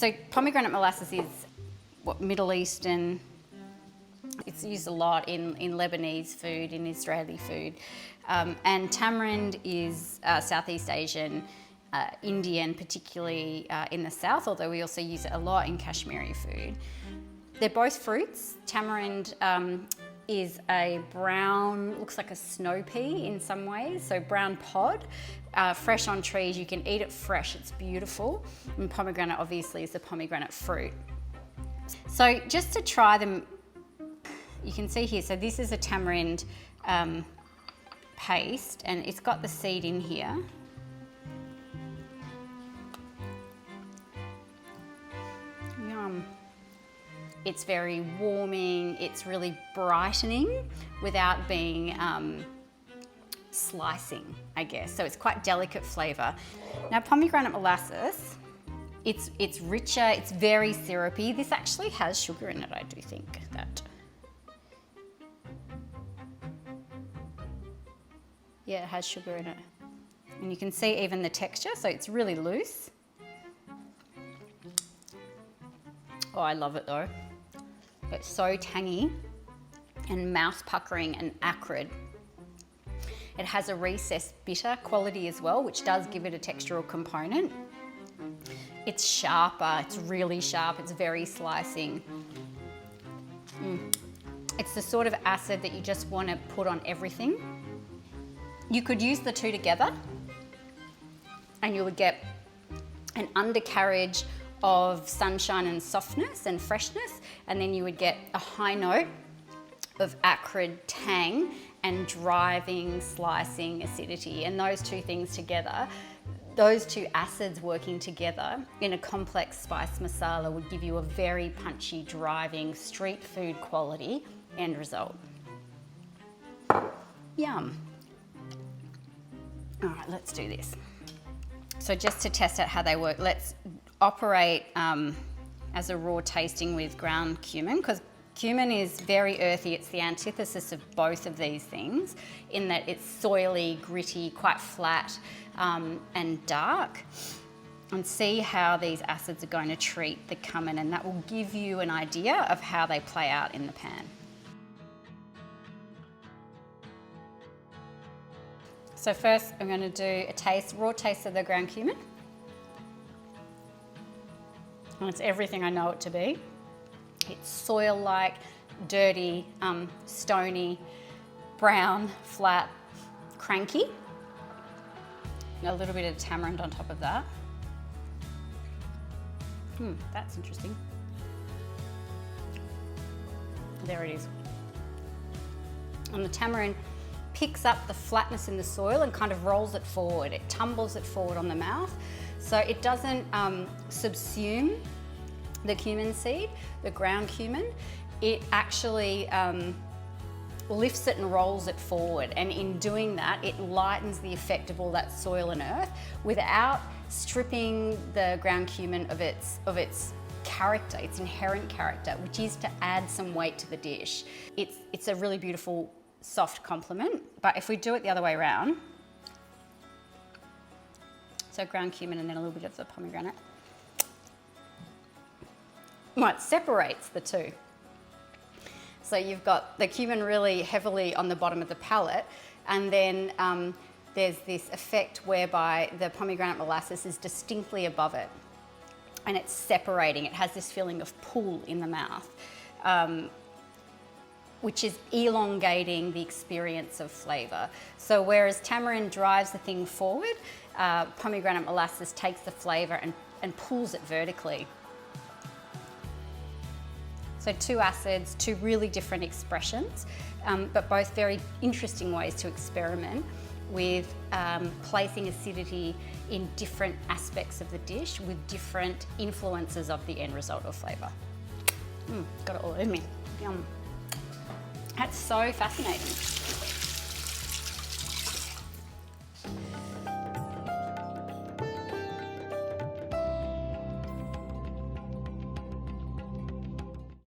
So pomegranate molasses is Middle Eastern. It's used a lot in Lebanese food, in Israeli food. And tamarind is Southeast Asian, Indian, particularly in the south, although we also use it a lot in Kashmiri food. They're both fruits. Tamarind is a brown, looks like a snow pea in some ways, so brown pod, fresh on trees. You can eat it fresh, it's beautiful. And pomegranate obviously is the pomegranate fruit. So just to try them, you can see here, so this is a tamarind paste, and it's got the seed in here. Yum. It's very warming, it's really brightening without being slicing, I guess. So it's quite delicate flavour. Now pomegranate molasses, it's richer, it's very syrupy. This actually has sugar in it, I do think that. Yeah, it has sugar in it. And you can see even the texture, so it's really loose. Oh, I love it though. It's so tangy and mouth puckering and acrid. It has a recessed bitter quality as well, which does give it a textural component. It's sharper, it's really sharp, it's very slicing. It's the sort of acid that you just want to put on everything. You could use the two together and you would get an undercarriage of sunshine and softness and freshness, and then you would get a high note of acrid tang and driving, slicing acidity. And those two things together, those two acids working together in a complex spice masala would give you a very punchy, driving, street food quality end result. Yum. All right, let's do this. So just to test out how they work, let's operate as a raw tasting with ground cumin, because cumin is very earthy. It's the antithesis of both of these things in that it's soily, gritty, quite flat and dark. And see how these acids are going to treat the cumin, and that will give you an idea of how they play out in the pan. So first I'm going to do a raw taste of the ground cumin. And it's everything I know it to be. It's soil-like, dirty, stony, brown, flat, cranky. A little bit of tamarind on top of that. That's interesting. There it is. And the tamarind picks up the flatness in the soil and kind of rolls it forward. It tumbles it forward on the mouth. So it doesn't subsume the cumin seed, the ground cumin. It actually lifts it and rolls it forward. And in doing that, it lightens the effect of all that soil and earth without stripping the ground cumin of its character, its inherent character, which is to add some weight to the dish. It's a really beautiful, soft complement. But if we do it the other way around, so ground cumin and then a little bit of the pomegranate, well, it separates the two. So you've got the cumin really heavily on the bottom of the palate, and then there's this effect whereby the pomegranate molasses is distinctly above it, and it's separating. It has this feeling of pull in the mouth, which is elongating the experience of flavour. So whereas tamarind drives the thing forward, pomegranate molasses takes the flavour and pulls it vertically. So two acids, two really different expressions, but both very interesting ways to experiment with placing acidity in different aspects of the dish with different influences of the end result of flavour. Got it all over me. Yum. That's so fascinating.